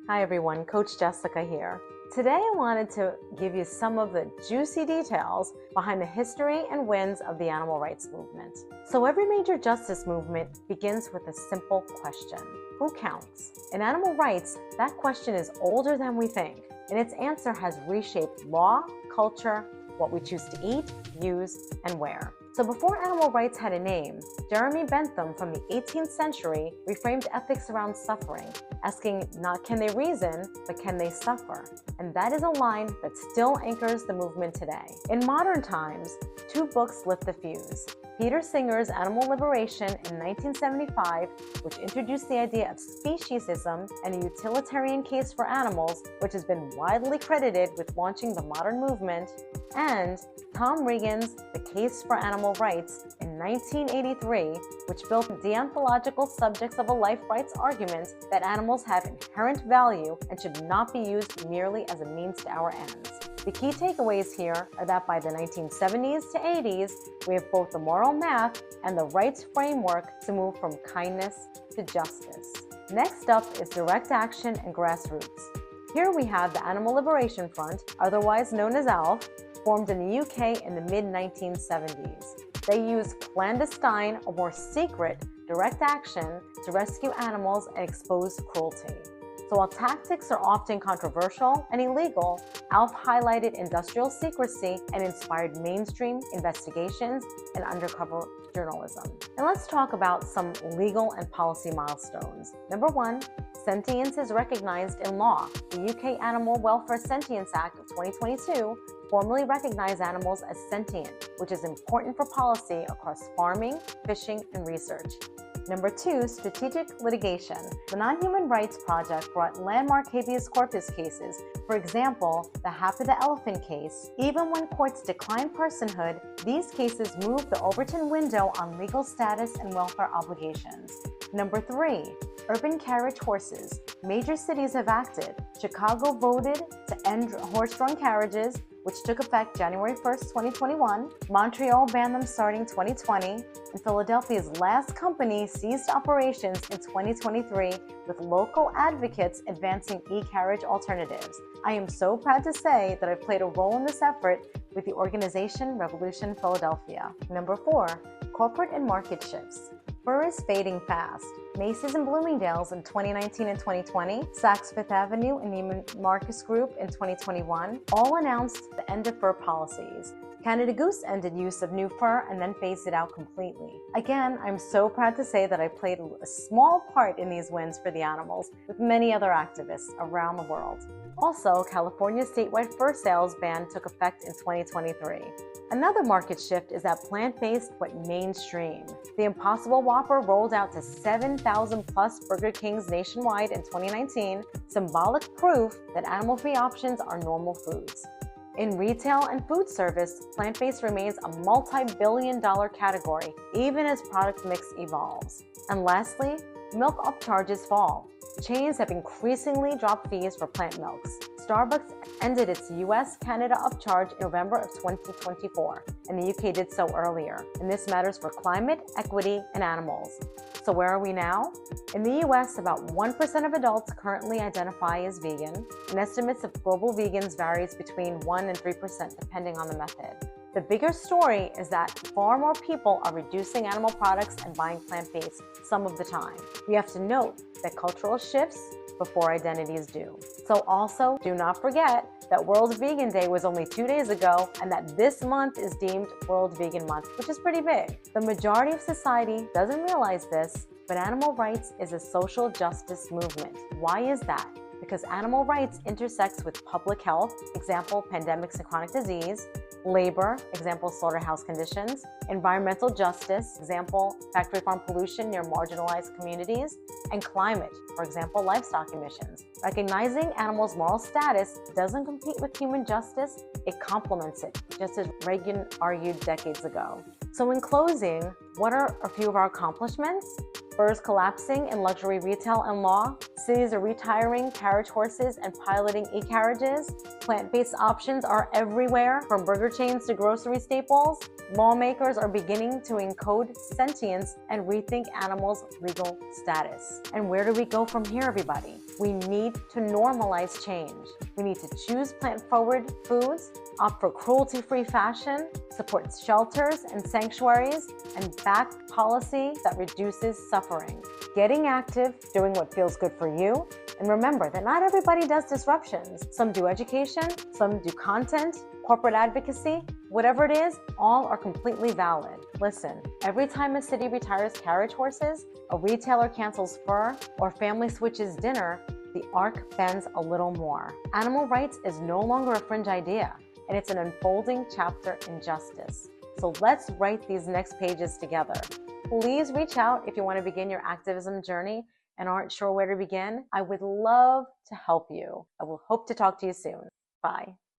Hi everyone, Coach Jessica here. Today I wanted to give you some of the juicy details behind the history and wins of the animal rights movement. So every major justice movement begins with a simple question: who counts? In animal rights, that question is older than we think, and its answer has reshaped law, culture, what we choose to eat, use, and wear. So before animal rights had a name, Jeremy Bentham from the 18th century reframed ethics around suffering, asking not can they reason, but can they suffer? And that is a line that still anchors the movement today. In modern times, two books lit the fuse. Peter Singer's Animal Liberation in 1975, which introduced the idea of speciesism and a utilitarian case for animals, which has been widely credited with launching the modern movement, and Tom Regan's The Case for Animal Rights in 1983, which built the deontological subjects of a life rights argument that animals have inherent value and should not be used merely as a means to our ends. The key takeaways here are that by the 1970s to 80s, we have both the moral math and the rights framework to move from kindness to justice. Next up is direct action and grassroots. Here we have the Animal Liberation Front, otherwise known as ALF, formed in the UK in the mid-1970s. They used clandestine or more secret direct action to rescue animals and expose cruelty. So while tactics are often controversial and illegal, ALF highlighted industrial secrecy and inspired mainstream investigations and undercover journalism. And let's talk about some legal and policy milestones. Number one, sentience is recognized in law. The UK Animal Welfare Sentience Act of 2022 formally recognized animals as sentient, which is important for policy across farming, fishing, and research. Number two, strategic litigation. The Non-Human Rights Project brought landmark habeas corpus cases. For example, the Happy the Elephant case. Even when courts declined personhood, these cases moved the Overton window on legal status and welfare obligations. Number three, urban carriage horses. Major cities have acted. Chicago voted to end horse-drawn carriages, which took effect January 1st, 2021. Montreal banned them starting 2020. And Philadelphia's last company ceased operations in 2023, with local advocates advancing e-carriage alternatives. I am so proud to say that I've played a role in this effort with the organization Revolution Philadelphia. Number four, corporate and market shifts. Fur is fading fast. Macy's and Bloomingdale's in 2019 and 2020, Saks Fifth Avenue and Neiman Marcus Group in 2021 all announced the end of fur policies. Canada Goose ended use of new fur and then phased it out completely. Again, I'm so proud to say that I played a small part in these wins for the animals with many other activists around the world. Also, California's statewide fur sales ban took effect in 2023. Another market shift is that plant-based went mainstream. The Impossible Whopper rolled out to 7,000 plus Burger Kings nationwide in 2019, symbolic proof that animal-free options are normal foods. In retail and food service, plant-based remains a multi-billion-dollar category, even as product mix evolves. And lastly, milk upcharges fall. Chains have increasingly dropped fees for plant milks. Starbucks ended its US-Canada upcharge in November of 2024, and the UK did so earlier. And this matters for climate, equity, and animals. So where are we now? In the US, about 1% of adults currently identify as vegan, and estimates of global vegans varies between 1 and 3% depending on the method. The bigger story is that far more people are reducing animal products and buying plant-based some of the time. We have to note that cultural shifts before identities do. So also, do not forget that World Vegan Day was only 2 days ago and that this month is deemed World Vegan Month, which is pretty big. The majority of society doesn't realize this, but animal rights is a social justice movement. Why is that? Because animal rights intersects with public health, example, pandemics and chronic disease, labor, example, slaughterhouse conditions, environmental justice, example, factory farm pollution near marginalized communities, and climate, for example, livestock emissions. Recognizing animals' moral status doesn't compete with human justice, it complements it, just as Reagan argued decades ago. So in closing, what are a few of our accomplishments? Furs collapsing in luxury retail and law, cities are retiring carriage horses and piloting e-carriages, plant-based options are everywhere from burger chains to grocery staples, lawmakers are beginning to encode sentience and rethink animals' legal status. And where do we go from here, everybody? We need to normalize change. We need to choose plant-forward foods, opt for cruelty-free fashion, support shelters and sanctuaries, and back policy that reduces suffering. Getting active, doing what feels good for you, and remember that not everybody does disruptions. Some do education, some do content, corporate advocacy, whatever it is, all are completely valid. Listen, every time a city retires carriage horses, a retailer cancels fur, or family switches dinner, the arc bends a little more. Animal rights is no longer a fringe idea, and it's an unfolding chapter in justice. So let's write these next pages together. Please reach out if you want to begin your activism journey and aren't sure where to begin. I would love to help you. I will hope to talk to you soon. Bye.